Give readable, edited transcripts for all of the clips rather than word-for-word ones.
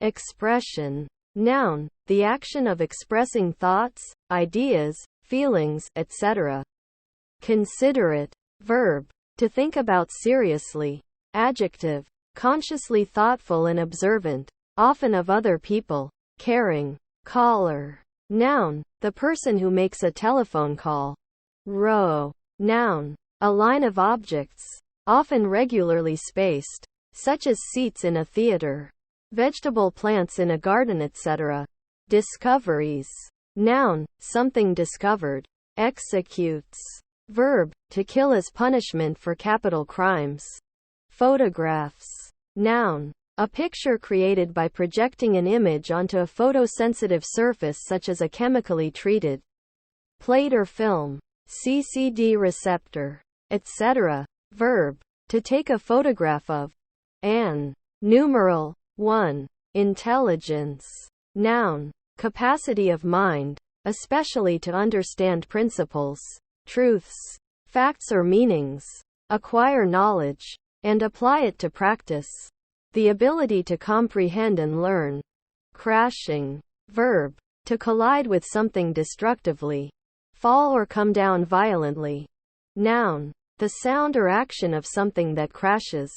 Expression. Noun, the action of expressing thoughts, ideas, feelings, etc. Considerate. Verb, to think about seriously. Adjective, consciously thoughtful and observant, often of other people. Caring. Caller. Noun, the person who makes a telephone call. Row. Noun, a line of objects, often regularly spaced, such as seats in a theater, vegetable plants in a garden, etc. Discoveries. Noun, something discovered. Executes. Verb, to kill as punishment for capital crimes. Photographs. Noun, a picture created by projecting an image onto a photosensitive surface such as a chemically treated plate or film, CCD receptor, etc. Verb, to take a photograph of. An. Numeral 1. Intelligence. Noun, capacity of mind, especially to understand principles, truths, facts or meanings, acquire knowledge, and apply it to practice. The ability to comprehend and learn. Crashing. Verb, to collide with something destructively. Fall or come down violently. Noun, the sound or action of something that crashes.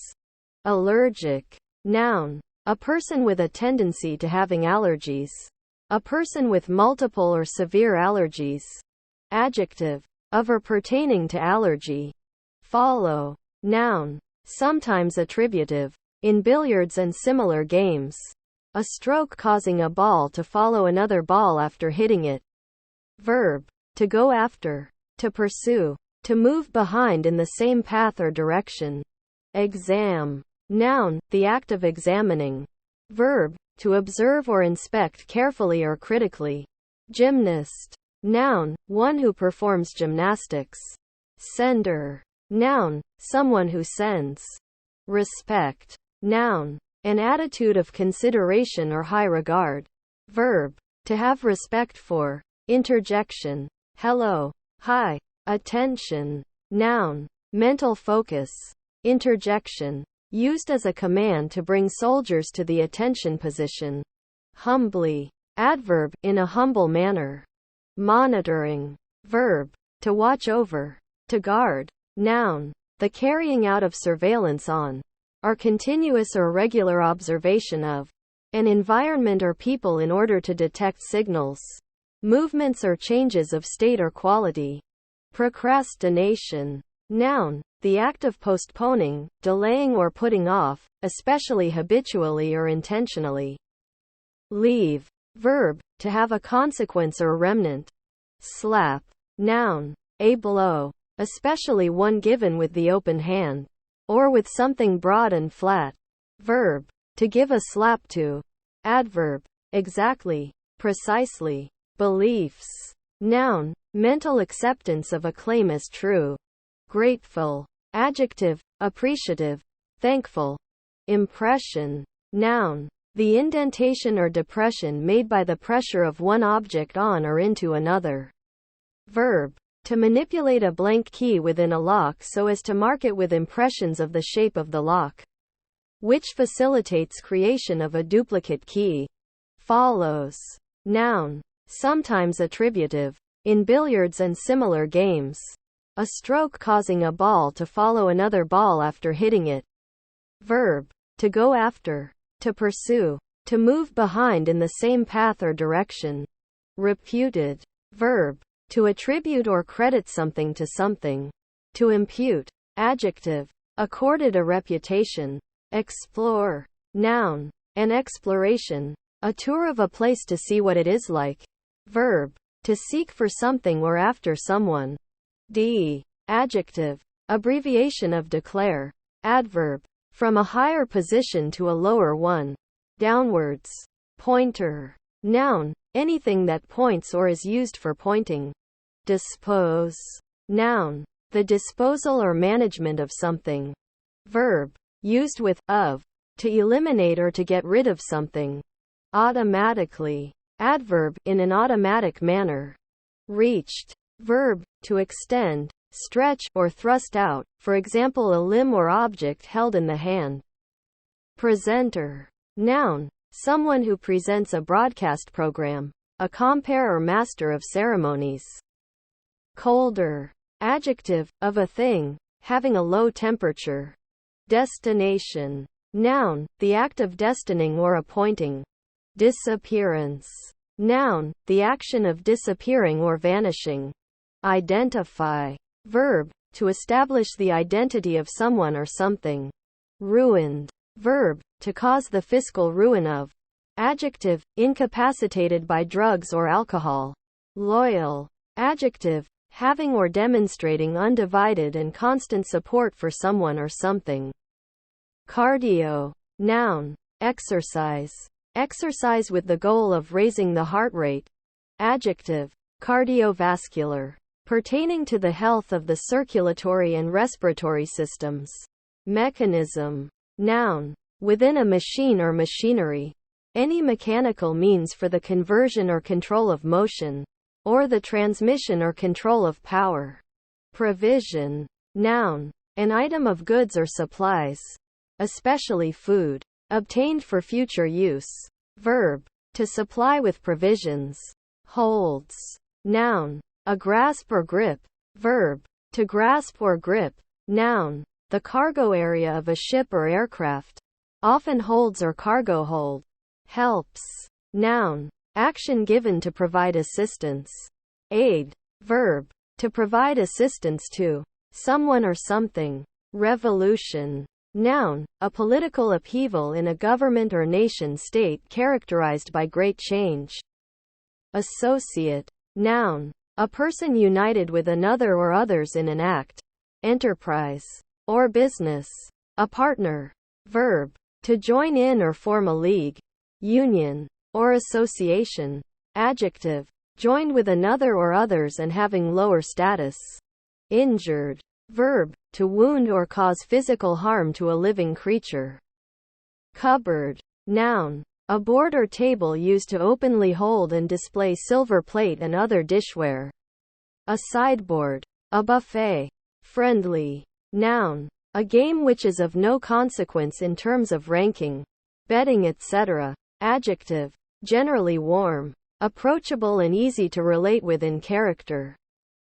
Allergic. Noun, a person with a tendency to having allergies. A person with multiple or severe allergies. Adjective, of or pertaining to allergy. Follow. Noun, sometimes attributive. In billiards and similar games. A stroke causing a ball to follow another ball after hitting it. Verb, to go after. To pursue. To move behind in the same path or direction. Exam. Noun, the act of examining. Verb, to observe or inspect carefully or critically. Gymnast. Noun, one who performs gymnastics. Sender. Noun, someone who sends. Respect. Noun, an attitude of consideration or high regard. Verb, to have respect for. Interjection. Hello. Hi. Attention. Noun, mental focus. Interjection, used as a command to bring soldiers to the attention position. Humbly. Adverb, in a humble manner. Monitoring. Verb, to watch over. To guard. Noun, the carrying out of surveillance on, or continuous or regular observation of, an environment or people in order to detect signals, movements or changes of state or quality. Procrastination. Noun, the act of postponing, delaying or putting off, especially habitually or intentionally. Leave. Verb, to have a consequence or remnant. Slap. Noun, a blow, especially one given with the open hand, or with something broad and flat. Verb, to give a slap to. Adverb, exactly, precisely. Beliefs. Noun, mental acceptance of a claim as true. Grateful. Adjective, appreciative, thankful. Impression. Noun, the indentation or depression made by the pressure of one object on or into another. Verb, to manipulate a blank key within a lock so as to mark it with impressions of the shape of the lock, which facilitates creation of a duplicate key. Follows. Noun, sometimes attributive. In billiards and similar games. A stroke causing a ball to follow another ball after hitting it. Verb, to go after. To pursue. To move behind in the same path or direction. Reputed. Verb, to attribute or credit something to something. To impute. Adjective, accorded a reputation. Explore. Noun, an exploration. A tour of a place to see what it is like. Verb, to seek for something or after someone. Adjective, abbreviation of declare. Adverb, from a higher position to a lower one. Downwards. Pointer. Noun, anything that points or is used for pointing. Dispose. Noun, the disposal or management of something. Verb, used with of, to eliminate or to get rid of something. Automatically. Adverb, in an automatic manner. Reached. Verb, to extend, stretch, or thrust out, for example a limb or object held in the hand. Presenter. Noun, someone who presents a broadcast program, a compere or master of ceremonies. Colder, adjective, of a thing, having a low temperature. Destination, noun, the act of destining or appointing. Disappearance, noun, the action of disappearing or vanishing. Identify, verb, to establish the identity of someone or something. Ruined, verb, to cause the fiscal ruin of. Adjective, incapacitated by drugs or alcohol. Loyal, adjective, having or demonstrating undivided and constant support for someone or something. Cardio, noun, exercise. Exercise with the goal of raising the heart rate. Adjective, cardiovascular, pertaining to the health of the circulatory and respiratory systems. Mechanism, noun, within a machine or machinery. Any mechanical means for the conversion or control of motion, or the transmission or control of power. Provision, noun, an item of goods or supplies, especially food, obtained for future use. Verb, to supply with provisions. Holds, noun, a grasp or grip. Verb, to grasp or grip. Noun, the cargo area of a ship or aircraft, often holds or cargo hold. Helps, noun, action given to provide assistance. Aid, verb, to provide assistance to someone or something. Revolution, noun, a political upheaval in a government or nation-state characterized by great change. Associate, noun, a person united with another or others in an act, enterprise, or business. A partner. Verb, to join in or form a league, union, or association. Adjective, joined with another or others and having lower status. Injured. Verb, to wound or cause physical harm to a living creature. Cupboard, noun, a board or table used to openly hold and display silver plate and other dishware. A sideboard, a buffet. Friendly, noun, a game which is of no consequence in terms of ranking, betting, etc. Adjective, generally warm, approachable and easy to relate with in character.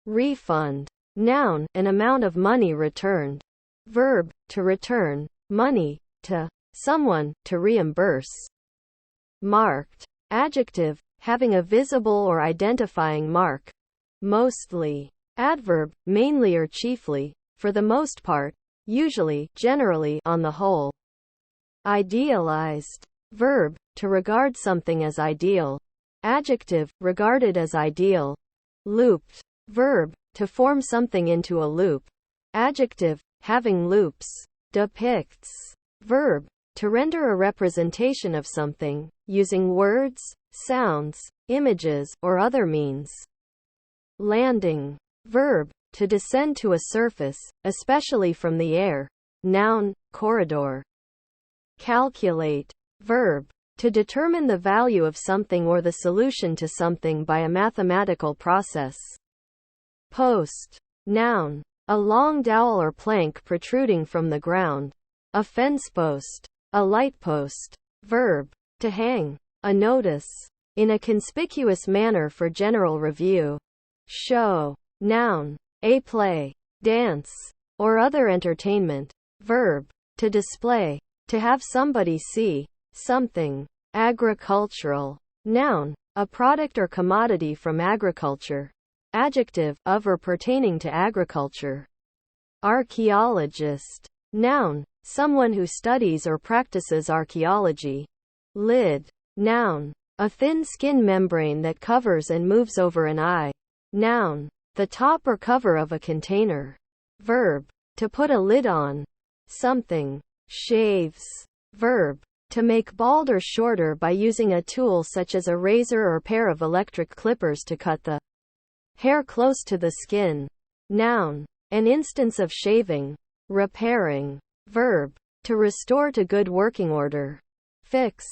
Refund, noun, an amount of money returned. Verb, to return money to someone, to reimburse. Marked, adjective, having a visible or identifying mark. Mostly, adverb, mainly or chiefly, for the most part, usually, generally, on the whole. Idealized, verb, to regard something as ideal. Adjective, regarded as ideal. Looped, verb, to form something into a loop. Adjective, having loops. Depicts, verb, to render a representation of something, using words, sounds, images, or other means. Landing, verb, to descend to a surface, especially from the air. Noun, corridor. Calculate, verb, to determine the value of something or the solution to something by a mathematical process. Post, noun, a long dowel or plank protruding from the ground. A fence post, a light post. Verb, to hang, a notice, in a conspicuous manner for general review. Show, noun, a play, dance, or other entertainment. Verb, to display, to have somebody see something. Agricultural, noun, a product or commodity from agriculture. Adjective, of or pertaining to agriculture. Archaeologist, noun, someone who studies or practices archaeology. Lid, noun, a thin skin membrane that covers and moves over an eye. Noun, the top or cover of a container. Verb, to put a lid on something. Shaves, verb, to make bald or shorter by using a tool such as a razor or pair of electric clippers to cut the hair close to the skin. Noun, an instance of shaving. Repairing, verb, to restore to good working order. Fix,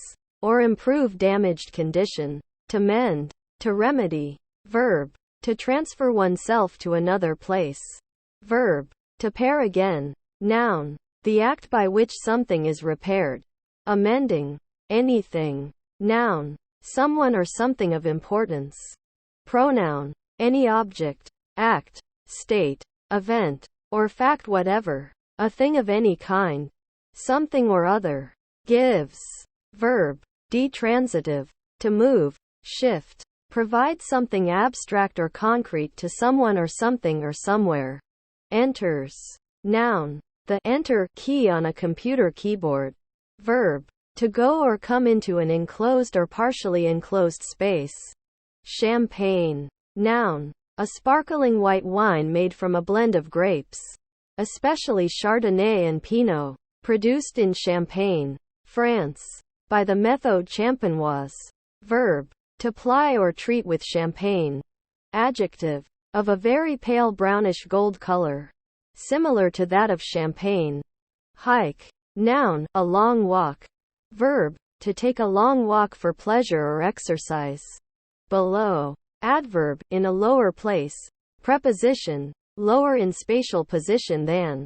or improve damaged condition. To mend, to remedy. Verb, to transfer oneself to another place. Verb, to pair again. Noun, the act by which something is repaired. Amending, anything. Noun, someone or something of importance. Pronoun, any object, act, state, event, or fact whatever, a thing of any kind, something or other. Gives, verb, detransitive, to move, shift, provide something abstract or concrete to someone or something or somewhere. Enters, noun, the enter key on a computer keyboard. Verb, to go or come into an enclosed or partially enclosed space. Champagne, noun, a sparkling white wine made from a blend of grapes, especially Chardonnay and Pinot, produced in Champagne, France, by the Méthode Champenoise. Verb, to ply or treat with champagne. Adjective, of a very pale brownish gold color, similar to that of champagne. Hike, noun, a long walk. Verb, to take a long walk for pleasure or exercise. Below, adverb, in a lower place. Preposition, lower in spatial position than.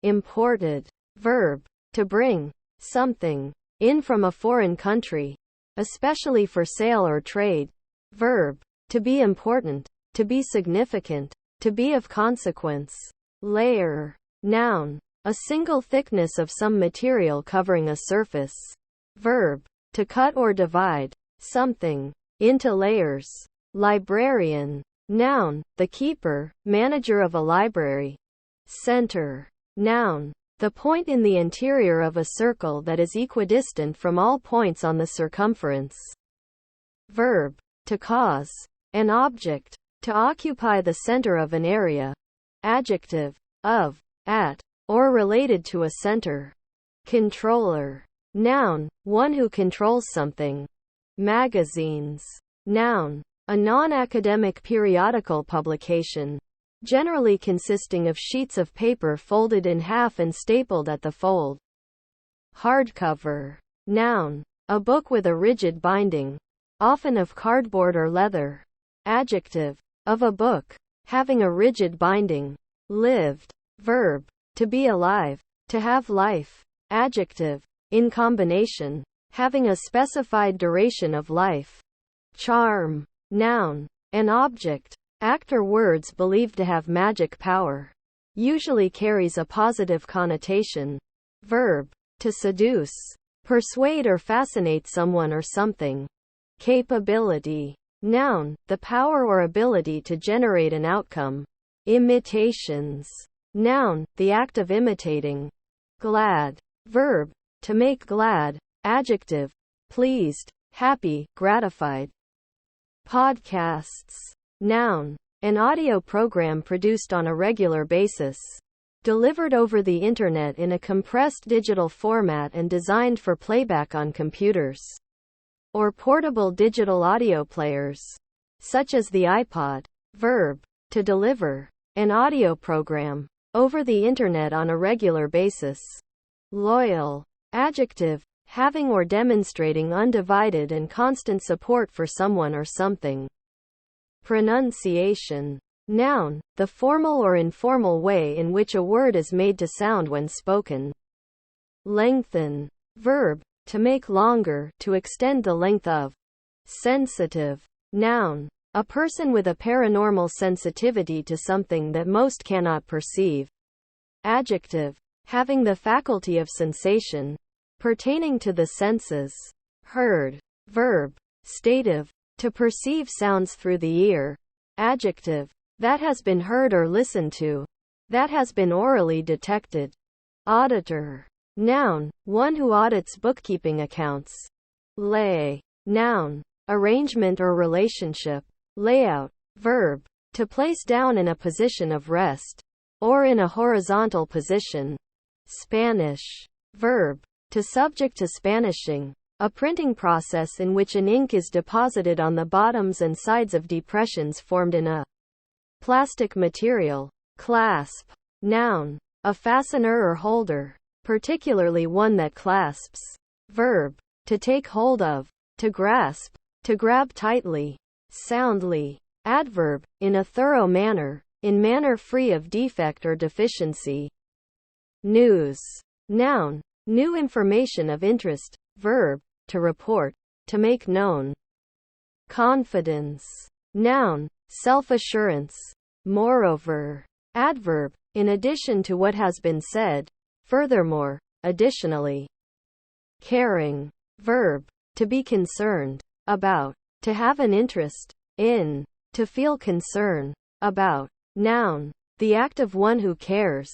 Imported, verb, to bring something in from a foreign country, especially for sale or trade. Verb, to be important, to be significant, to be of consequence. Layer, noun, a single thickness of some material covering a surface. Verb, to cut or divide something into layers. Librarian, noun, the keeper, manager of a library. Center, noun, the point in the interior of a circle that is equidistant from all points on the circumference. Verb, to cause an object to occupy the center of an area. Adjective, of, at, or related to a center. Controller, noun, one who controls something. Magazines, noun, a non-academic periodical publication, generally consisting of sheets of paper folded in half and stapled at the fold. Hardcover, noun, a book with a rigid binding, often of cardboard or leather. Adjective, of a book having a rigid binding. Lived, verb, to be alive, to have life. Adjective, in combination, having a specified duration of life. Charm, noun, an object, act or words believed to have magic power. Usually carries a positive connotation. Verb, to seduce, persuade or fascinate someone or something. Capability, noun, the power or ability to generate an outcome. Imitations, noun, the act of imitating. Glad, verb, to make glad. Adjective, pleased, happy, gratified. Podcasts, noun, an audio program produced on a regular basis, delivered over the internet in a compressed digital format and designed for playback on computers or portable digital audio players, such as the iPod. Verb, to deliver an audio program over the internet on a regular basis. Loyal, adjective, having or demonstrating undivided and constant support for someone or something. Pronunciation, noun, the formal or informal way in which a word is made to sound when spoken. Lengthen, verb, to make longer, to extend the length of. Sensitive, noun, a person with a paranormal sensitivity to something that most cannot perceive. Adjective, having the faculty of sensation, pertaining to the senses. Heard, verb, stative, to perceive sounds through the ear. Adjective, that has been heard or listened to, that has been orally detected. Auditor, noun, one who audits bookkeeping accounts. Lay, noun, arrangement or relationship. Layout, verb, to place down in a position of rest, or in a horizontal position. Spanish, verb, to subject to spanishing, a printing process in which an ink is deposited on the bottoms and sides of depressions formed in a plastic material. Clasp, noun, a fastener or holder, particularly one that clasps. Verb, to take hold of, to grasp, to grab tightly. Soundly, adverb, in a thorough manner, in manner free of defect or deficiency. News, noun, new information of interest, verb, to report, to make known. Confidence, noun, self-assurance. Moreover, adverb, in addition to what has been said, furthermore, additionally. Caring, verb, to be concerned about, to have an interest in, to feel concern about. Noun, the act of one who cares.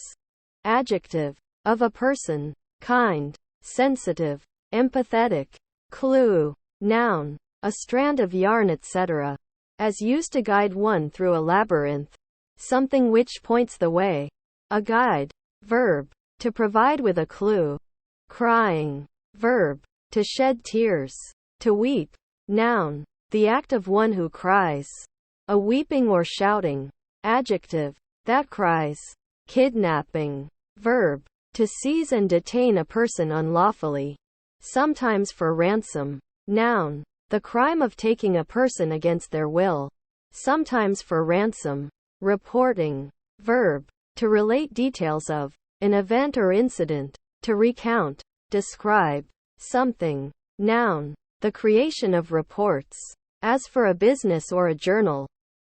Adjective, of a person, kind, sensitive, empathetic. Clue, noun, a strand of yarn, etc., as used to guide one through a labyrinth, something which points the way. A guide, verb, to provide with a clue. Crying, verb, to shed tears, to weep. Noun, the act of one who cries. A weeping or shouting. Adjective, that cries. Kidnapping, verb, to seize and detain a person unlawfully, sometimes for ransom. Noun, the crime of taking a person against their will, sometimes for ransom. Reporting, verb, to relate details of an event or incident, to recount, describe something. Noun, the creation of reports, as for a business or a journal.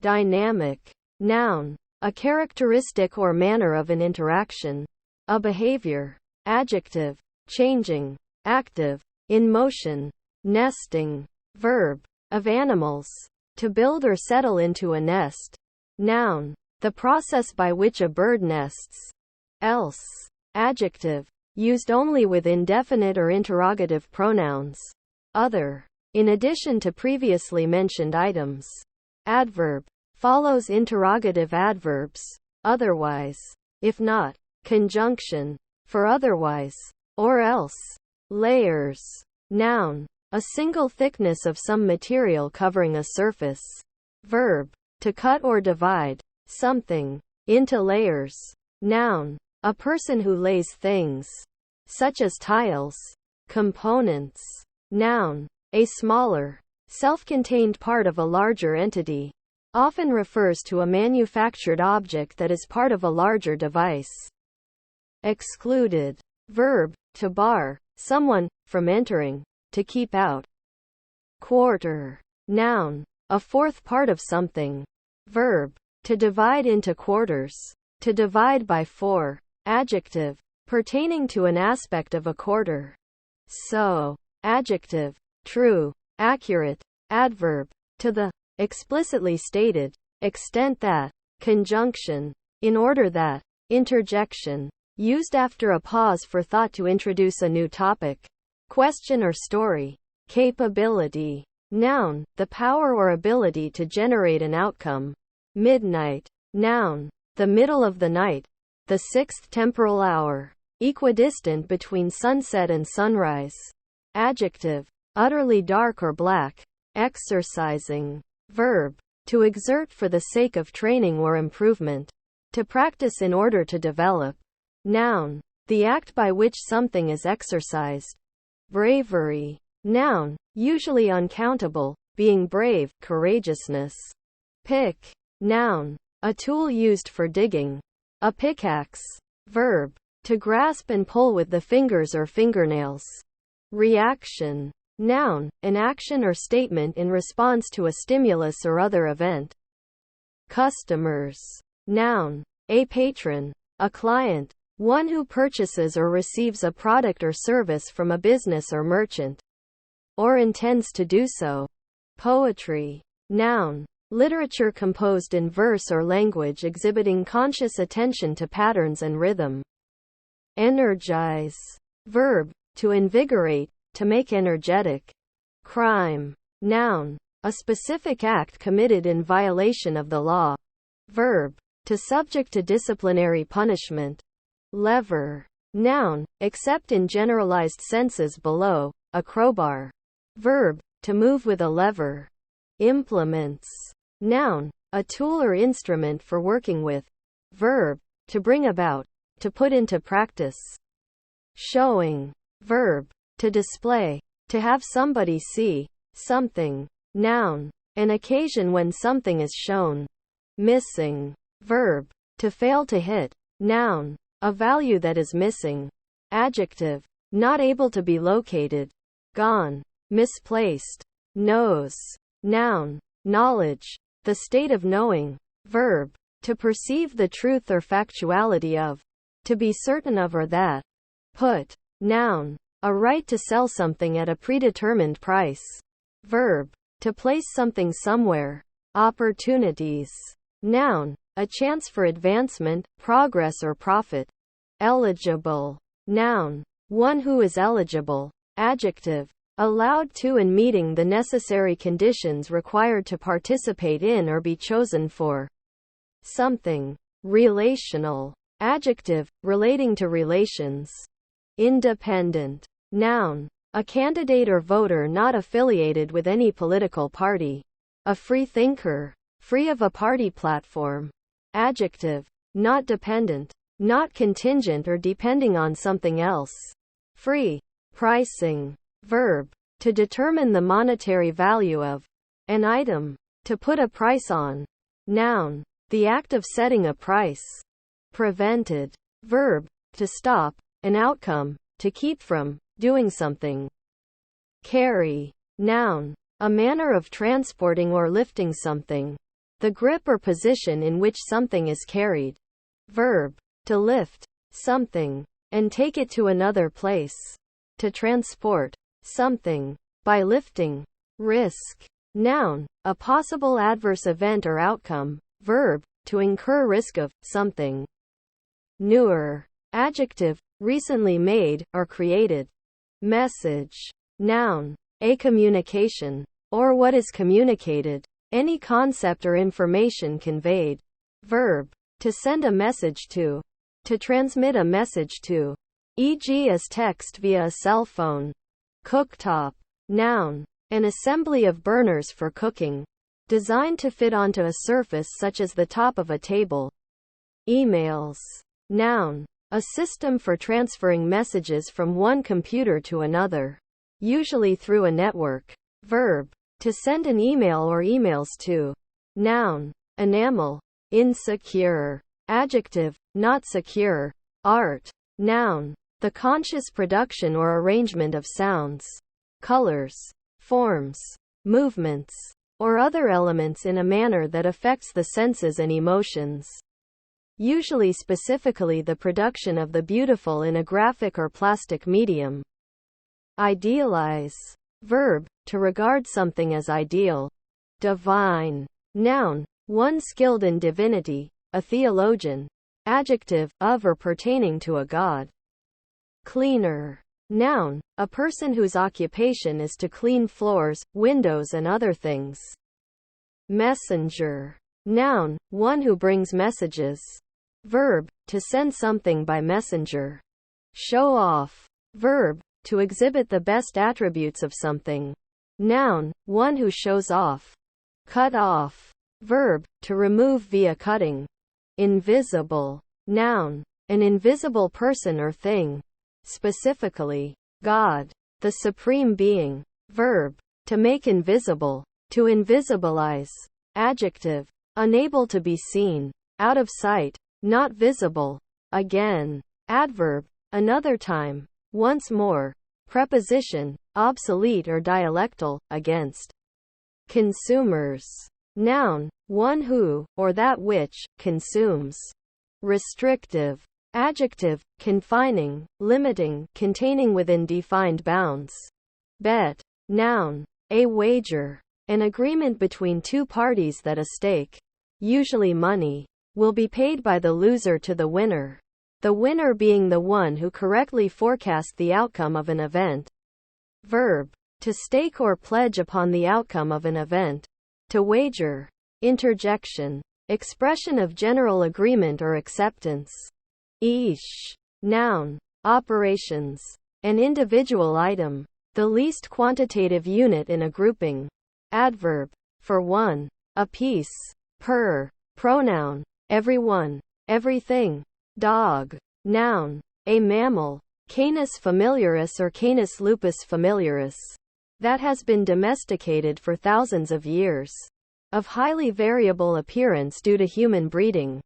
Dynamic, noun, a characteristic or manner of an interaction, a behavior. Adjective, changing, active, in motion. Nesting, verb, of animals, to build or settle into a nest. Noun, the process by which a bird nests. Else, adjective, used only with indefinite or interrogative pronouns. Other, in addition to previously mentioned items. Adverb, follows interrogative adverbs, otherwise, if not. Conjunction, for otherwise, or else. Layers, noun, a single thickness of some material covering a surface. Verb, to cut or divide something into layers. Noun, a person who lays things, such as tiles. Components, noun, a smaller, self-contained part of a larger entity. Often refers to a manufactured object that is part of a larger device. Excluded, verb, to bar someone from entering, to keep out. Quarter, noun, a fourth part of something. Verb, to divide into quarters, to divide by 4. Adjective, pertaining to an aspect of a quarter. So, adjective, true, accurate. Adverb, to the explicitly stated extent that. Conjunction, in order that. Interjection, used after a pause for thought to introduce a new topic, question or story. Capability, noun, the power or ability to generate an outcome. Midnight, noun, the middle of the night, the 6th temporal hour, equidistant between sunset and sunrise. Adjective, utterly dark or black. Exercising, verb, to exert for the sake of training or improvement, to practice in order to develop. Noun, the act by which something is exercised. Bravery, noun, usually uncountable, being brave, courageousness. Pick, noun, a tool used for digging. A pickaxe, verb, to grasp and pull with the fingers or fingernails. Reaction, noun, an action or statement in response to a stimulus or other event. Customers, noun, a patron, a client, one who purchases or receives a product or service from a business or merchant, or intends to do so. Poetry, noun, literature composed in verse or language exhibiting conscious attention to patterns and rhythm. Energize, verb, to invigorate, to make energetic. Crime, noun, a specific act committed in violation of the law. Verb, to subject to disciplinary punishment. Lever, noun, except in generalized senses below, a crowbar. Verb, to move with a lever. Implements, noun, a tool or instrument for working with. Verb, to bring about, to put into practice. Showing, verb, to display, to have somebody see something. Noun, an occasion when something is shown. Missing, verb, to fail to hit. Noun, a value that is missing. Adjective, not able to be located. gone, misplaced, knows. Noun, knowledge, the state of knowing. Verb, to perceive the truth or factuality of, to be certain of or that. Put. Noun, a right to sell something at a predetermined price. Verb, to place something somewhere. Opportunities. Noun, a chance for advancement, progress or profit. Eligible. Noun, one who is eligible. Adjective, allowed to and meeting the necessary conditions required to participate in or be chosen for something. Relational. Adjective, relating to relations. Independent. Noun, a candidate or voter not affiliated with any political party. A free thinker, free of a party platform. Adjective, not dependent, not contingent or depending on something else. Free. Pricing. Verb, to determine the monetary value of an item, to put a price on. Noun, the act of setting a price. Prevented. Verb, to stop, an outcome, to keep from doing something. Carry. Noun, a manner of transporting or lifting something. The grip or position in which something is carried. Verb, to lift something and take it to another place. To transport something by lifting. Risk. Noun, a possible adverse event or outcome. Verb, to incur risk of something. Newer. Adjective, recently made or created. Message. Noun, a communication, or what is communicated, any concept or information conveyed. Verb, to send a message to transmit a message to, e.g. as text via a cell phone. Cooktop. Noun, an assembly of burners for cooking, designed to fit onto a surface such as the top of a table. Emails. Noun, a system for transferring messages from one computer to another, usually through a network. Verb, to send an email or emails to. Noun, enamel, insecure. Adjective, not secure. Art. Noun, the conscious production or arrangement of sounds, colors, forms, movements, or other elements in a manner that affects the senses and emotions. Usually specifically the production of the beautiful in a graphic or plastic medium. Idealize. Verb, to regard something as ideal. Divine. Noun, one skilled in divinity, a theologian. Adjective, of or pertaining to a god. Cleaner. Noun, a person whose occupation is to clean floors, windows and other things. Messenger. Noun, one who brings messages. Verb, to send something by messenger. Show off. Verb, to exhibit the best attributes of something. Noun, one who shows off. Cut off. Verb, to remove via cutting. Invisible. Noun, an invisible person or thing. Specifically, God, the supreme being. Verb, to make invisible, to invisibilize. Adjective, unable to be seen, out of sight, not visible. Again. Adverb, another time, once more. Preposition, obsolete or dialectal, against. Consumers. Noun, one who, or that which, consumes. Restrictive. Adjective, confining, limiting, containing within defined bounds. Bet. Noun, a wager. An agreement between two parties that a stake, usually money, will be paid by the loser to the winner. The winner being the one who correctly forecast the outcome of an event. Verb, to stake or pledge upon the outcome of an event. To wager. Interjection. Expression of general agreement or acceptance. Each. Noun, operations. An individual item. The least quantitative unit in a grouping. Adverb, for one. A piece. Per. Pronoun, everyone. Everything. Dog. Noun, a mammal. Canis familiaris or Canis lupus familiaris. That has been domesticated for thousands of years. Of highly variable appearance due to human breeding.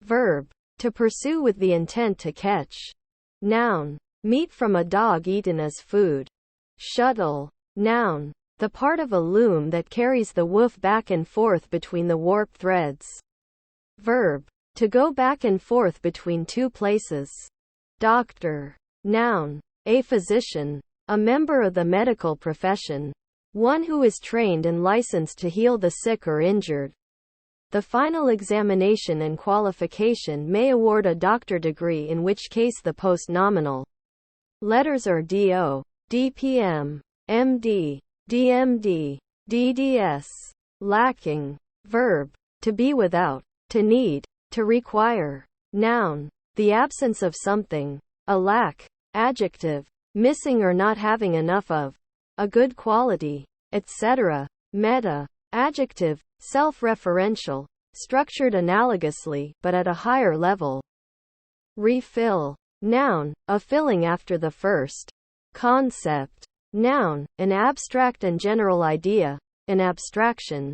Verb, to pursue with the intent to catch. Noun, meat from a dog eaten as food. Shuttle. Noun. The part of a loom that carries the woof back and forth between the warp threads. Verb. To go back and forth between two places. Doctor. Noun. A physician. A member of the medical profession. One who is trained and licensed to heal the sick or injured. The final examination and qualification may award a doctor degree, in which case the post-nominal letters are D.O., D.P.M., M.D., D.M.D., D.D.S. Lacking. Verb. To be without. To need. To require. Noun. The absence of something. A lack. Adjective. Missing or not having enough of. A good quality. Etc. Meta. Adjective. Self-referential. Structured analogously, but at a higher level. Refill. Noun. A filling after the first. Concept. Noun. An abstract and general idea. An abstraction.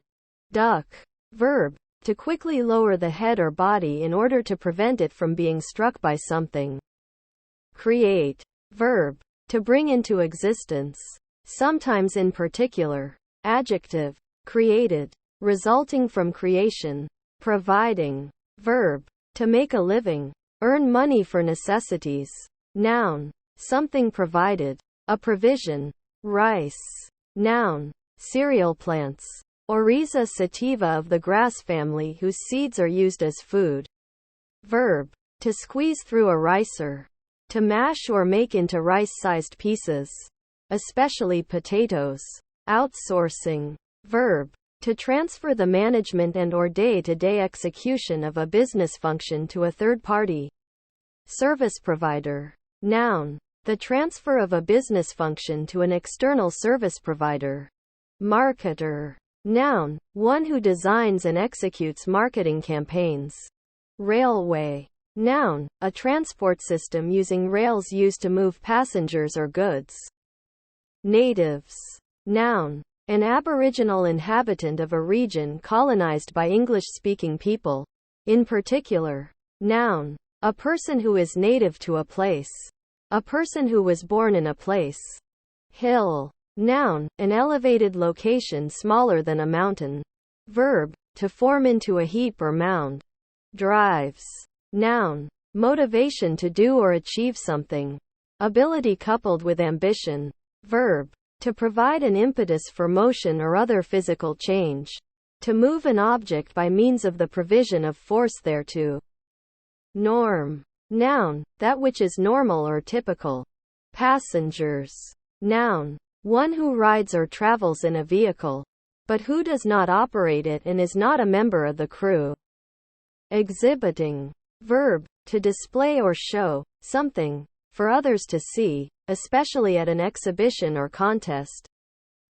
Duck. Verb. To quickly lower the head or body in order to prevent it from being struck by something. Create. Verb. To bring into existence. Sometimes in particular. Adjective. Created. Resulting from creation. Providing. Verb. To make a living. Earn money for necessities. Noun. Something provided. A provision. Rice. Noun. Cereal plants. Oryza sativa of the grass family, whose seeds are used as food. Verb. To squeeze through a ricer. To mash or make into rice-sized pieces. Especially potatoes. Outsourcing. Verb. To transfer the management and or day-to-day execution of a business function to a third party. Service provider. Noun. The transfer of a business function to an external service provider. Marketer. Noun. One who designs and executes marketing campaigns. Railway. Noun. A transport system using rails used to move passengers or goods. Natives. Noun. An aboriginal inhabitant of a region colonized by English-speaking people. In particular. Noun. A person who is native to a place. A person who was born in a place. Hill. Noun. An elevated location smaller than a mountain. Verb. To form into a heap or mound. Drives. Noun. Motivation to do or achieve something. Ability coupled with ambition. Verb. To provide an impetus for motion or other physical change. To move an object by means of the provision of force thereto. Norm. Noun. That which is normal or typical. Passengers. Noun. One who rides or travels in a vehicle, but who does not operate it and is not a member of the crew. Exhibiting. Verb. To display or show something for others to see, especially at an exhibition or contest.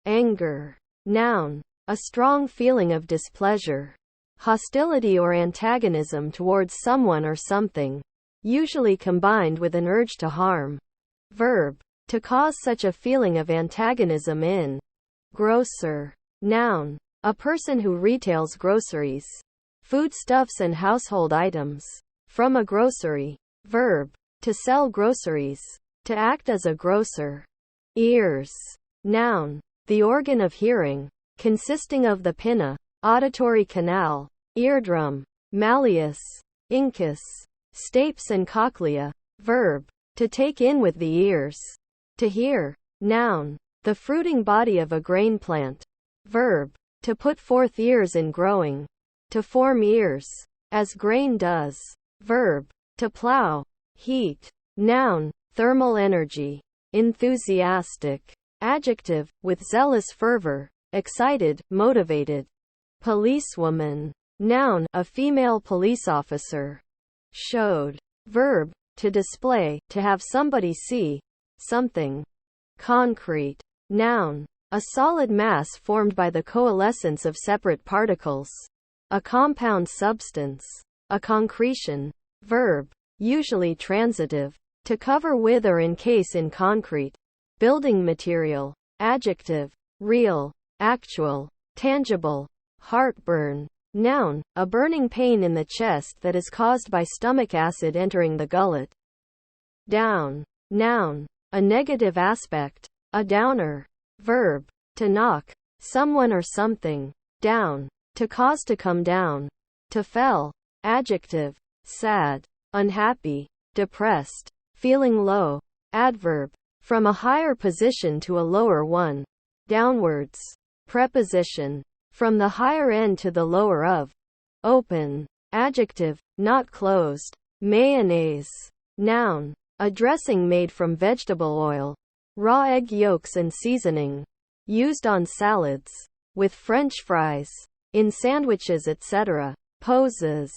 Anger. Noun. A strong feeling of displeasure, hostility or antagonism towards someone or something, usually combined with an urge to harm. Verb. To cause such a feeling of antagonism in. Grocer. Noun. A person who retails groceries, foodstuffs and household items. From a grocery. Verb. To sell groceries. To act as a grocer. Ears. Noun. The organ of hearing, consisting of the pinna, auditory canal, eardrum, malleus, incus, stapes and cochlea. Verb. To take in with the ears. To hear. Noun. The fruiting body of a grain plant. Verb. To put forth ears in growing. To form ears. As grain does. Verb. To plow. Heat. Noun. Thermal energy. Enthusiastic. Adjective. With zealous fervor. Excited, motivated. Policewoman. Noun. A female police officer. Showed. Verb. To display, to have somebody see something. Concrete. Noun. A solid mass formed by the coalescence of separate particles. A compound substance. A concretion. Verb. Usually transitive. To cover with or encase in concrete. Building material. Adjective. Real. Actual. Tangible. Heartburn. Noun. A burning pain in the chest that is caused by stomach acid entering the gullet. Down. Noun. A negative aspect, a downer. Verb, to knock someone or something down, to cause to come down, to fell. Adjective, sad, unhappy, depressed, feeling low. Adverb, from a higher position to a lower one, downwards. Preposition, from the higher end to the lower of. Open. Adjective, not closed. Mayonnaise. Noun, a dressing made from vegetable oil, raw egg yolks and seasoning, used on salads, with French fries, in sandwiches, etc. Poses.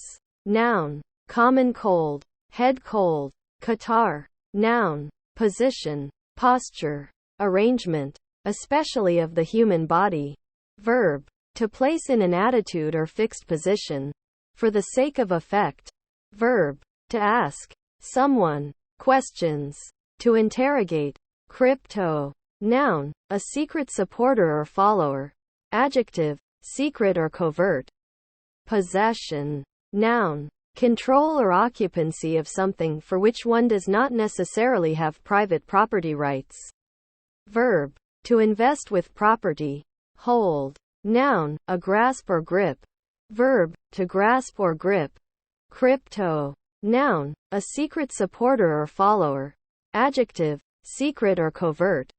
Noun, common cold, head cold, catarrh. Noun, position, posture, arrangement, especially of the human body. Verb, to place in an attitude or fixed position, for the sake of effect. Verb, to ask someone questions, to interrogate. Crypto. Noun, a secret supporter or follower. Adjective, secret or covert. Possession. Noun, control or occupancy of something for which one does not necessarily have private property rights. Verb, to invest with property. Hold. Noun, a grasp or grip. Verb, to grasp or grip. Crypto. Noun, a secret supporter or follower. Adjective, secret or covert.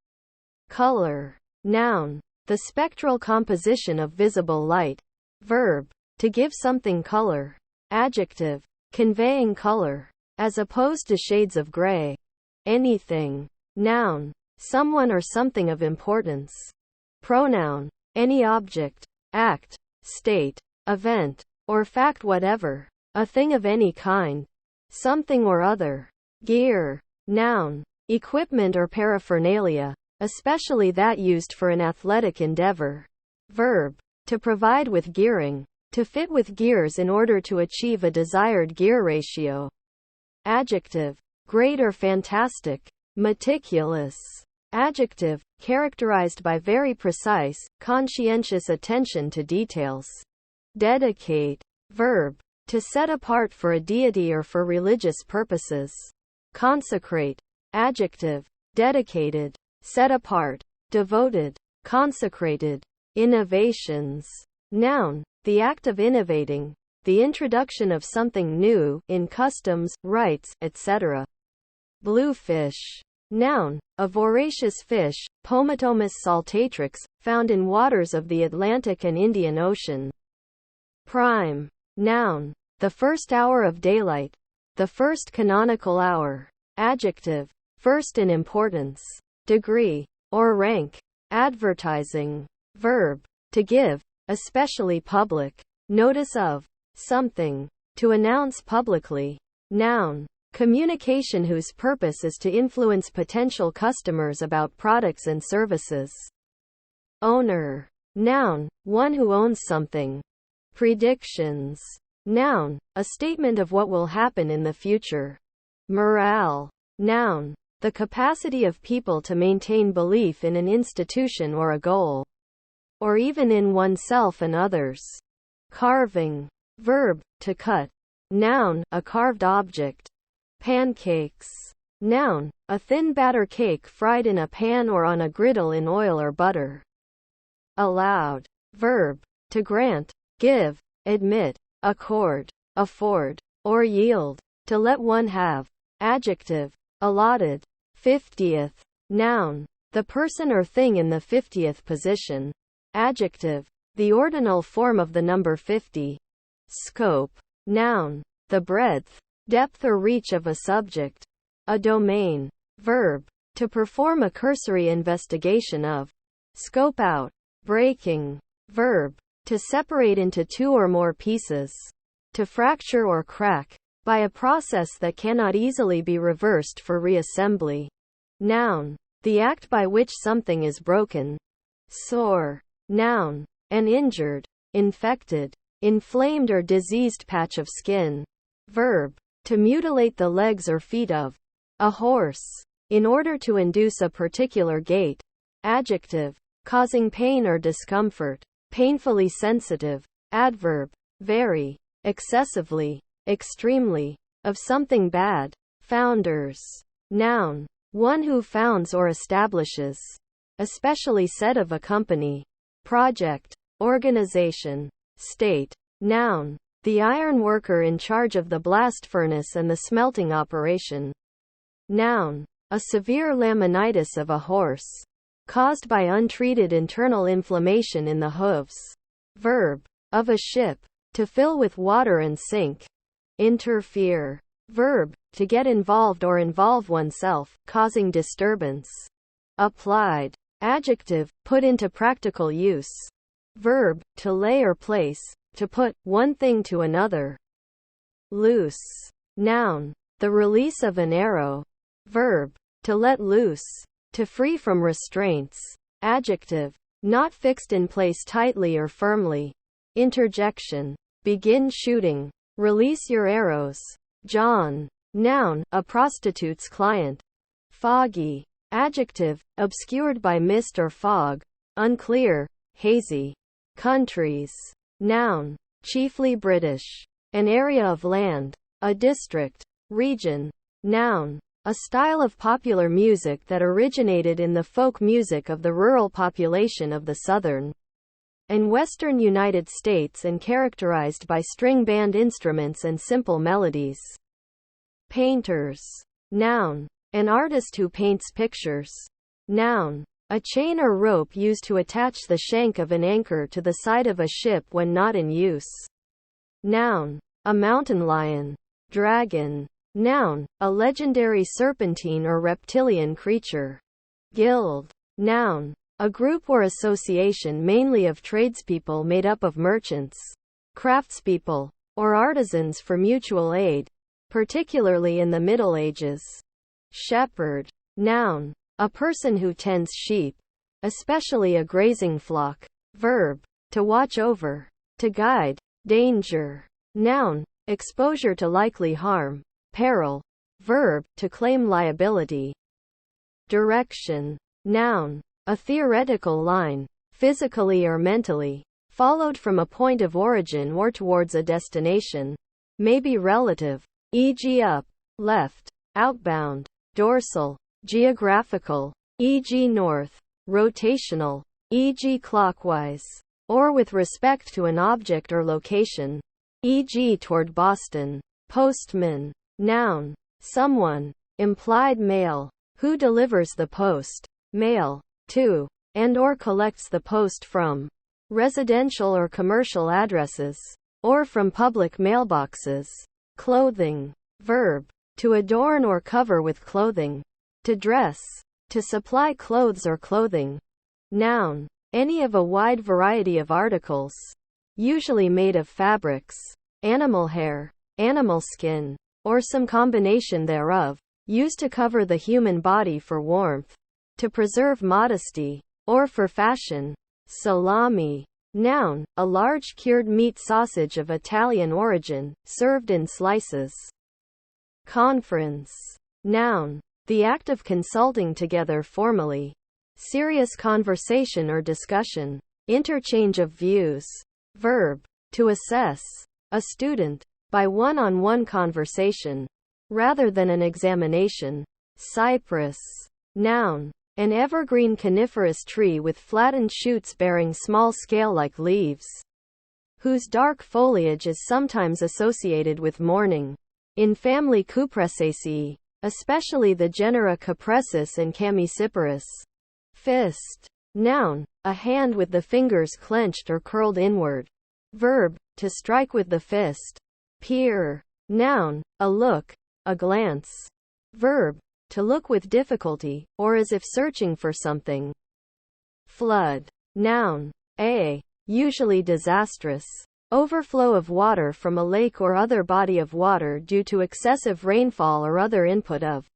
Color. Noun, the spectral composition of visible light. Verb, to give something color. Adjective, conveying color, as opposed to shades of gray. Anything. Noun, someone or something of importance. Pronoun, any object, act, state, event, or fact whatever, a thing of any kind, something or other. Gear. Noun, equipment or paraphernalia, especially that used for an athletic endeavor. Verb, to provide with gearing, to fit with gears in order to achieve a desired gear ratio. Adjective, great or fantastic, meticulous. Adjective, characterized by very precise, conscientious attention to details. Dedicate. Verb, to set apart for a deity or for religious purposes. Consecrate. Adjective, dedicated, set apart, devoted, consecrated. Innovations. Noun, the act of innovating, the introduction of something new, in customs, rites, etc. Bluefish. Noun, a voracious fish, Pomatomys saltatrix, found in waters of the Atlantic and Indian Ocean. Prime. Noun, the first hour of daylight, the first canonical hour. Adjective, first in importance, degree, or rank. Advertising. Verb, to give, especially public, notice of something, to announce publicly. Noun, communication whose purpose is to influence potential customers about products and services. Owner. Noun, one who owns something. Predictions. Noun, a statement of what will happen in the future. Morale. Noun, the capacity of people to maintain belief in an institution or a goal, or even in oneself and others. Carving. Verb, to cut. Noun, a carved object. Pancakes. Noun, a thin batter cake fried in a pan or on a griddle in oil or butter. Allowed. Verb, to grant, give, admit, accord, afford, or yield, to let one have. Adjective, allotted. 50th. Noun, the person or thing in the 50th position. Adjective, the ordinal form of the number 50. Scope. Noun, the breadth, depth or reach of a subject. A domain. Verb, to perform a cursory investigation of. Scope out. Breaking. Verb, to separate into two or more pieces. To fracture or crack, by a process that cannot easily be reversed for reassembly. Noun, the act by which something is broken. Sore. Noun, an injured, infected, inflamed or diseased patch of skin. Verb, to mutilate the legs or feet of a horse, in order to induce a particular gait. Adjective, causing pain or discomfort, painfully sensitive. Adverb, very, excessively, extremely, of something bad. Founders. Noun, one who founds or establishes. especially said of a company, project, organization, state. Noun. The iron worker in charge of the blast furnace and the smelting operation. Noun. A severe laminitis of a horse, caused by untreated internal inflammation in the hooves. Verb. Of a ship. To fill with water and sink. Interfere. Verb. To get involved or involve oneself, causing disturbance. Applied. Adjective. Put into practical use. Verb. To lay or place. To put one thing to another. Loose. Noun. The release of an arrow. Verb. To let loose. To free from restraints. Adjective. Not fixed in place tightly or firmly. Interjection. Begin shooting. Release your arrows. John. Noun. A prostitute's client. Foggy. Adjective. Obscured by mist or fog. Unclear. Hazy. Countries. Noun. Chiefly British. An area of land. A district. Region. Noun. A style of popular music that originated in the folk music of the rural population of the southern and western United States and characterized by string band instruments and simple melodies. Painters. Noun. An artist who paints pictures. Noun. A chain or rope used to attach the shank of an anchor to the side of a ship when not in use. Noun. A mountain lion. Dragon. Noun. A legendary serpentine or reptilian creature. Guild. Noun. A group or association mainly of tradespeople made up of merchants, craftspeople, or artisans for mutual aid, particularly in the Middle Ages. Shepherd. Noun. A person who tends sheep, especially a grazing flock. Verb. To watch over. To guide. Danger. Noun. Exposure to likely harm. Peril. Verb. To claim liability. Direction. Noun. A theoretical line, physically or mentally, followed from a point of origin or towards a destination. May be relative, e.g. up, left, outbound, dorsal, geographical, e.g. north, rotational, e.g. clockwise, or with respect to an object or location, e.g. toward Boston. Postman. Noun. Someone, implied male, who delivers the post, mail, to, and or collects the post from residential or commercial addresses, or from public mailboxes. Clothing. Verb. To adorn or cover with clothing. To dress. To supply clothes or clothing. Noun. Any of a wide variety of articles, usually made of fabrics, animal hair, animal skin, or some combination thereof, used to cover the human body for warmth, to preserve modesty, or for fashion. Salami. Noun. A large cured meat sausage of Italian origin, served in slices. Conference. Noun. The act of consulting together formally. Serious conversation or discussion. Interchange of views. Verb. To assess a student by one-on-one conversation, rather than an examination. Cypress. Noun. An evergreen coniferous tree with flattened shoots bearing small scale-like leaves, whose dark foliage is sometimes associated with mourning. In family Cupressaceae, especially the genera Cupressus and Chamaecyparis. Fist. Noun. A hand with the fingers clenched or curled inward. Verb. To strike with the fist. Peer. Noun. A look, a glance. Verb. To look with difficulty, or as if searching for something. Flood. Noun. A. Usually disastrous overflow of water from a lake or other body of water due to excessive rainfall or other input of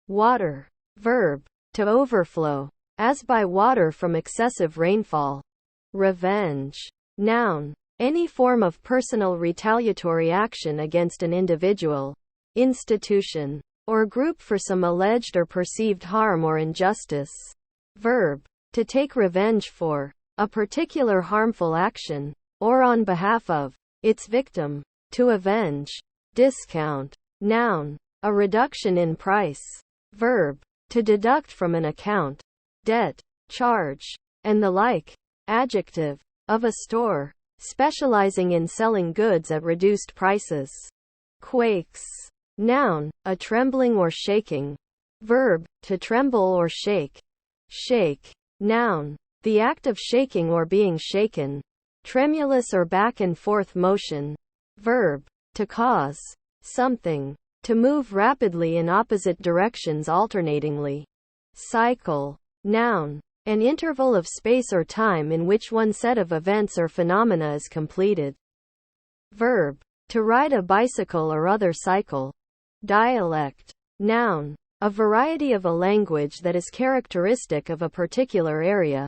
water. Verb. To overflow, as by water from excessive rainfall. Revenge. Noun. Any form of personal retaliatory action against an individual, institution, or group for some alleged or perceived harm or injustice. Verb. To take revenge for a particular harmful action, or on behalf of its victim. To avenge. Discount. Noun. A reduction in price. Verb. To deduct from an account, debt, charge, and the like. Adjective. Of a store, specializing in selling goods at reduced prices. Quakes. Noun. A trembling or shaking. Verb. To tremble or shake. Shake. Noun. The act of shaking or being shaken. Tremulous or back and forth motion. Verb. To cause something to move rapidly in opposite directions alternatingly. Cycle. Noun. An interval of space or time in which one set of events or phenomena is completed. Verb. To ride a bicycle or other cycle. Dialect. Noun. A variety of a language that is characteristic of a particular area,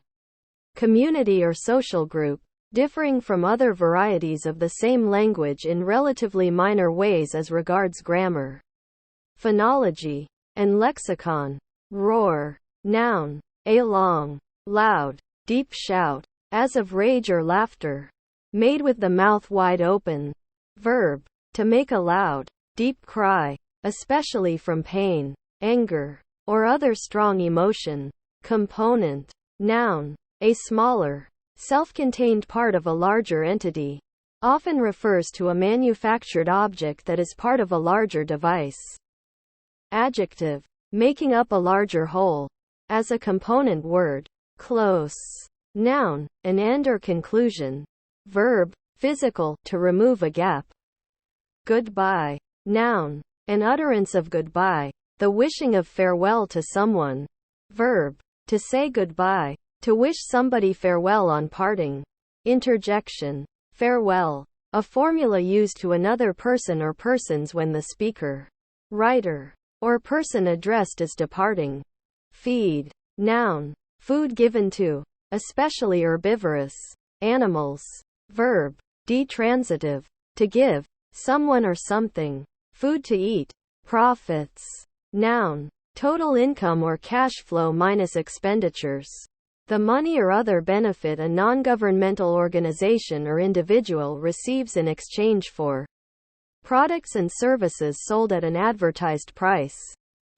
community or social group, differing from other varieties of the same language in relatively minor ways as regards grammar, phonology, and lexicon. Roar. Noun. A long, loud, deep shout, as of rage or laughter, made with the mouth wide open. Verb. To make a loud, deep cry, especially from pain, anger, or other strong emotion. Component. Noun. A smaller, self-contained part of a larger entity. Often refers to a manufactured object that is part of a larger device. Adjective. Making up a larger whole. As a component word. Close. Noun. An end or conclusion. Verb. Physical. To remove a gap. Goodbye. Noun. An utterance of goodbye. The wishing of farewell to someone. Verb. To say goodbye. To wish somebody farewell on parting. Interjection. Farewell. A formula used to another person or persons when the speaker, writer, or person addressed is departing. Feed. Noun. Food given to, especially herbivorous, animals. Verb. Detransitive. To give, someone or something, food to eat. Profits. Noun. Total income or cash flow minus expenditures. The money or other benefit a non-governmental organization or individual receives in exchange for products and services sold at an advertised price.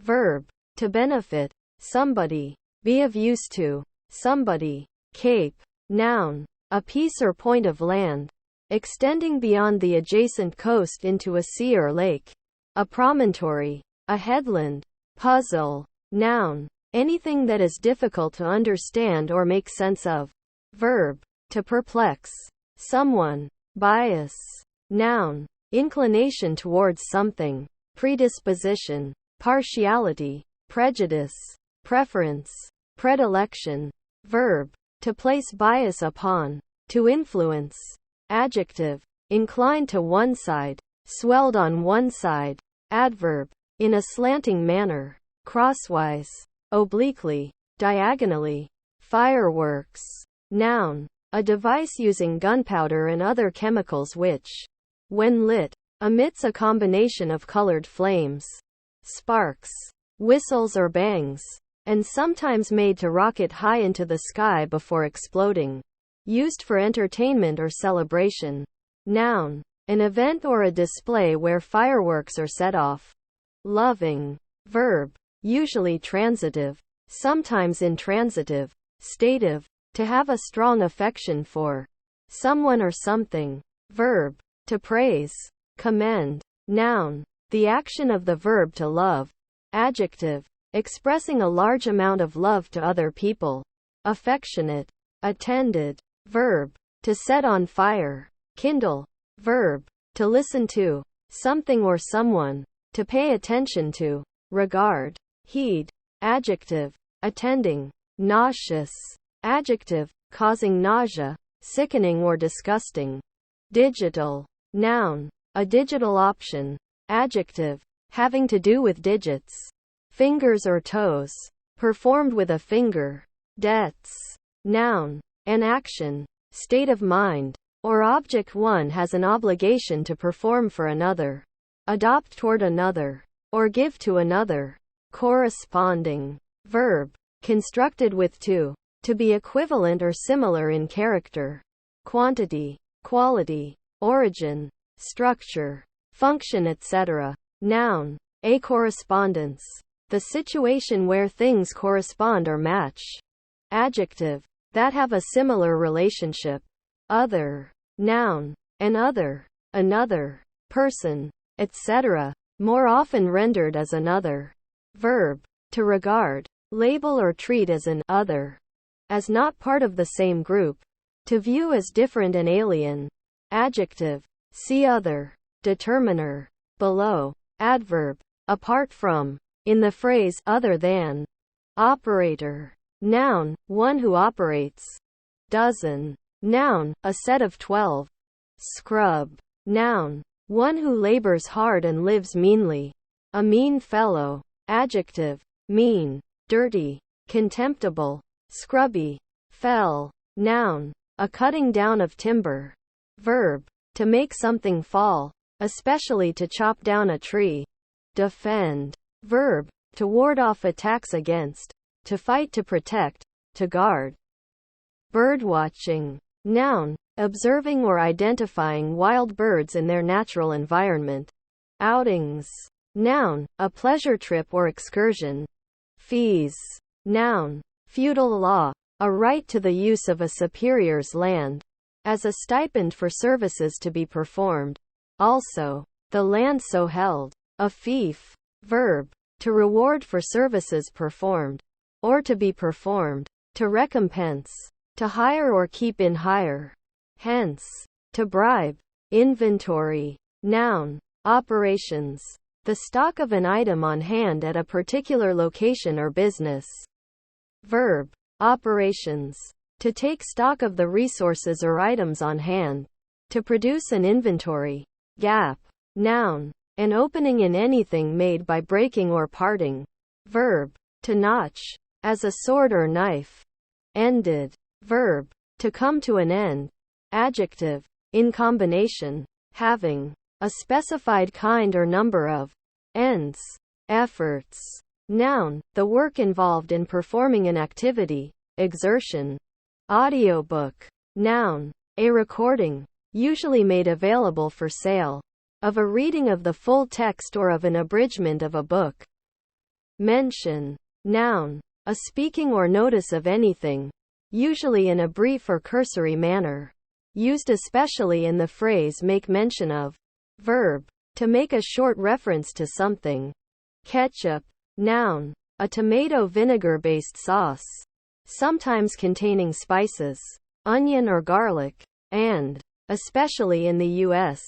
Verb. To benefit somebody. Be of use to somebody. Cape. Noun. A piece or point of land, extending beyond the adjacent coast into a sea or lake. A promontory. A headland. Puzzle. Noun. Anything that is difficult to understand or make sense of. Verb. To perplex someone. Bias. Noun. Inclination towards something. Predisposition. Partiality. Prejudice. Preference. Predilection. Verb. To place bias upon. To influence. Adjective. Inclined to one side. Swelled on one side. Adverb. In a slanting manner. Crosswise. Obliquely. Diagonally. Fireworks. Noun. A device using gunpowder and other chemicals which, when lit, emits a combination of colored flames, sparks, whistles or bangs, and sometimes made to rocket high into the sky before exploding. Used for entertainment or celebration. Noun. An event or a display where fireworks are set off. Loving. Verb. Usually transitive, sometimes intransitive. Stative. To have a strong affection for someone or something. Verb. To praise. Commend. Noun. The action of the verb to love. Adjective. Expressing a large amount of love to other people. Affectionate. Attended. Verb. To set on fire. Kindle. Verb. To listen to something or someone. To pay attention to. Regard. Heed. Adjective. Attending. Nauseous. Adjective. Causing nausea, sickening or disgusting. Digital. Noun. A digital option. Adjective. Having to do with digits. Fingers or toes. Performed with a finger. Debts. Noun. An action, state of mind, or object one has an obligation to perform for another, adopt toward another, or give to another. Corresponding. Verb. Constructed with to be equivalent or similar in character, quantity, quality, origin, structure, function, etc. Noun. A correspondence. The situation where things correspond or match. adjective, that have a similar relationship. Other, noun, an other, another, person, etc., more often rendered as another. Verb, to regard, label or treat as an other, as not part of the same group, to view as different and alien. Adjective, see other, determiner, below. Adverb, apart from, in the phrase other than. Operator, noun, one who operates. Dozen, noun, a set of 12. Scrub, noun, one who labors hard and lives meanly. A mean fellow. Adjective, mean, dirty, contemptible, scrubby. Fell, noun, a cutting down of timber. Verb, to make something fall, especially to chop down a tree. Defend, verb, to ward off attacks against, to fight, to protect, to guard. Birdwatching, noun, observing or identifying wild birds in their natural environment. Outings, noun, a pleasure trip or excursion. Fees, noun, feudal law, a right to the use of a superior's land, as a stipend for services to be performed. Also, the land so held. A fief, verb, to reward for services performed, or to be performed. To recompense, to hire or keep in hire. Hence, to bribe. Inventory, noun, operations, the stock of an item on hand at a particular location or business. Verb, operations, to take stock of the resources or items on hand. To produce an inventory. Gap, noun, an opening in anything made by breaking or parting. Verb, to notch, as a sword or knife. Ended, verb, to come to an end. Adjective, in combination, having a specified kind or number of ends. Efforts, noun, the work involved in performing an activity, exertion. Audiobook, noun, a recording, usually made available for sale, of a reading of the full text or of an abridgment of a book. Mention, noun, a speaking or notice of anything, usually in a brief or cursory manner, used especially in the phrase make mention of. Verb, to make a short reference to something. Ketchup, noun, a tomato vinegar-based sauce, sometimes containing spices, onion or garlic, and, especially in the U.S.,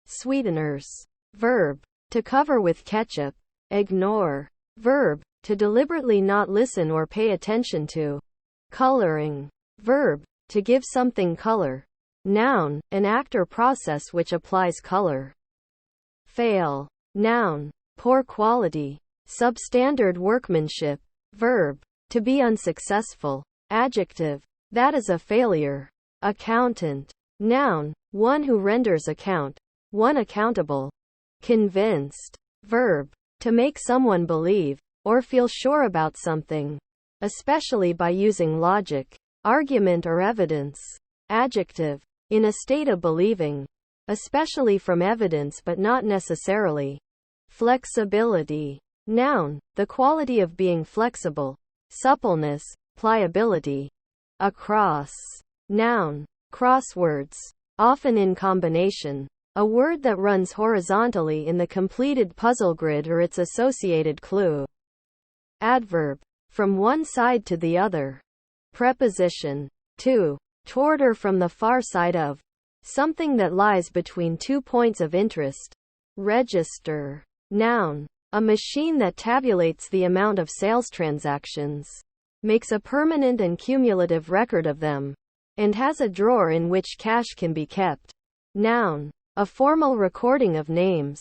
sweeteners. Verb, to cover with ketchup. Ignore, verb, to deliberately not listen or pay attention to. Coloring, verb, to give something color. Noun, an act or process which applies color. Fail, noun, poor quality, substandard workmanship. Verb, to be unsuccessful. Adjective, that is a failure. Accountant, noun, one who renders account, one accountable. Convinced, verb, to make someone believe, or feel sure about something, especially by using logic, argument or evidence. Adjective, in a state of believing, especially from evidence but not necessarily. Flexibility, noun, the quality of being flexible, suppleness, pliability. Across, noun, crosswords, often in combination, a word that runs horizontally in the completed puzzle grid or its associated clue. Adverb, from one side to the other. Preposition, to, toward or from the far side of, something that lies between 2 points of interest. Register, noun, a machine that tabulates the amount of sales transactions, makes a permanent and cumulative record of them, and has a drawer in which cash can be kept. Noun, a formal recording of names,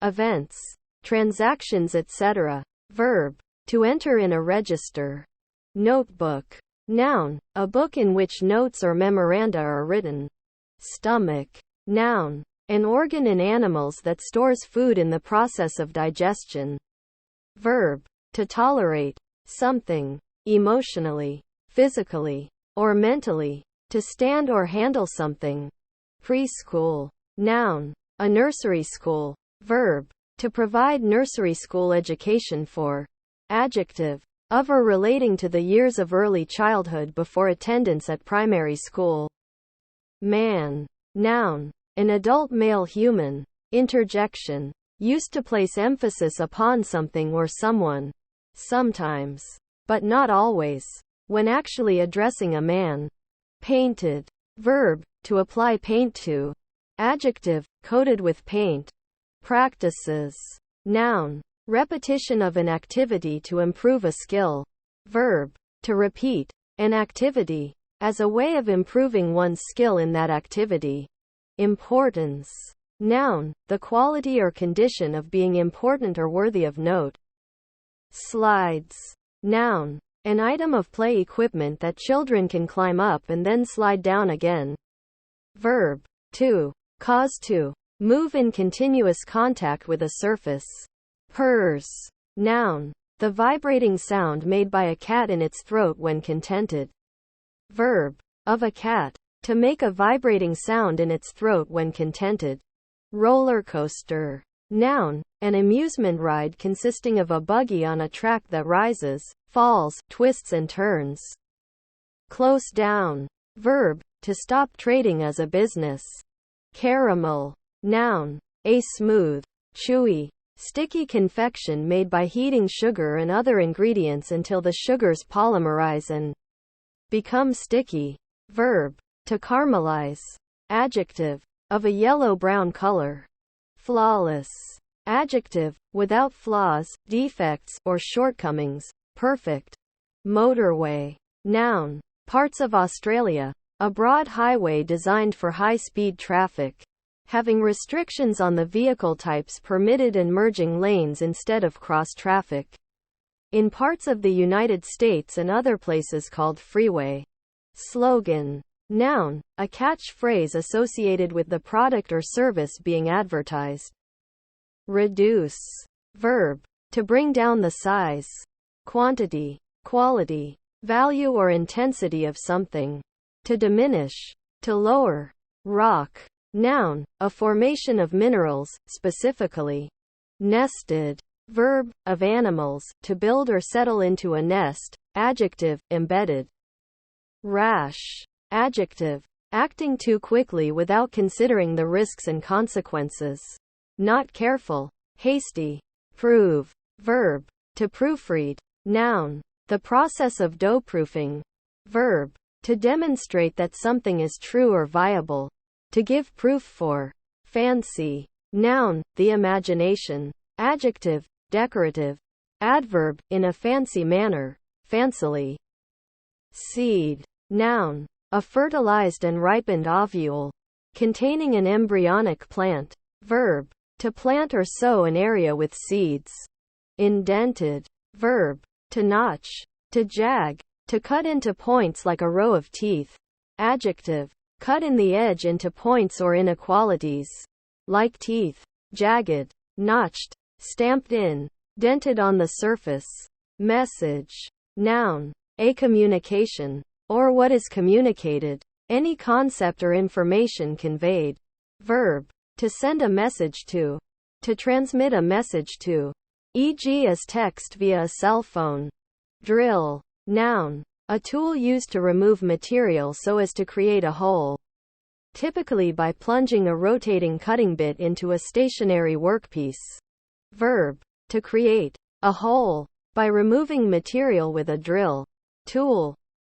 events, transactions, etc. Verb, to enter in a register. Notebook, noun, a book in which notes or memoranda are written. Stomach, noun, an organ in animals that stores food in the process of digestion. Verb, to tolerate something, emotionally, physically, or mentally, to stand or handle something. Preschool, noun, a nursery school. Verb, to provide nursery school education for. Adjective, of or relating to the years of early childhood before attendance at primary school. Man. Noun. An adult male human. Interjection. Used to place emphasis upon something or someone. Sometimes, but not always, when actually addressing a man. Painted. Verb. To apply paint to. Adjective. Coated with paint. Practices. Noun. Repetition of an activity to improve a skill. Verb. To repeat an activity as a way of improving one's skill in that activity. Importance. Noun. The quality or condition of being important or worthy of note. Slides. Noun. An item of play equipment that children can climb up and then slide down again. Verb. To cause to move in continuous contact with a surface. Purrs. Noun. The vibrating sound made by a cat in its throat when contented. Verb. Of a cat. To make a vibrating sound in its throat when contented. Roller coaster. Noun. An amusement ride consisting of a buggy on a track that rises, falls, twists and turns. Close down. Verb. To stop trading as a business. Caramel. Noun. A smooth, chewy, sticky confection made by heating sugar and other ingredients until the sugars polymerize and become sticky. Verb. To caramelize. Adjective. Of a yellow-brown color. Flawless. Adjective. Without flaws, defects, or shortcomings. Perfect. Motorway. Noun. Parts of Australia. A broad highway designed for high-speed traffic, having restrictions on the vehicle types permitted and merging lanes instead of cross-traffic. In parts of the United States and other places called freeway. Slogan. Noun. A catchphrase associated with the product or service being advertised. Reduce. Verb. To bring down the size, quantity, quality, value or intensity of something. To diminish. To lower. Rock. Noun. A formation of minerals, specifically. Nested. Verb. Of animals, to build or settle into a nest. Adjective. Embedded. Rash. Adjective. Acting too quickly without considering the risks and consequences. Not careful. Hasty. Prove. Verb. To proofread. Noun. The process of dough proofing. Verb. To demonstrate that something is true or viable. To give proof for. Fancy. Noun. The imagination. Adjective. Decorative. Adverb. In a fancy manner. Fancily. Seed. Noun. A fertilized and ripened ovule, containing an embryonic plant. Verb. To plant or sow an area with seeds. Indented. Verb. To notch. To jag. To cut into points like a row of teeth. Adjective. Cut in the edge into points or inequalities. Like teeth. Jagged. Notched. Stamped in. Dented on the surface. Message. Noun. A communication. Or what is communicated. Any concept or information conveyed. Verb. To send a message to. To transmit a message to. E.g. as text via a cell phone. Drill. Noun. A tool used to remove material so as to create a hole. Typically by plunging a rotating cutting bit into a stationary workpiece. Verb. To create a hole by removing material with a drill. Tool.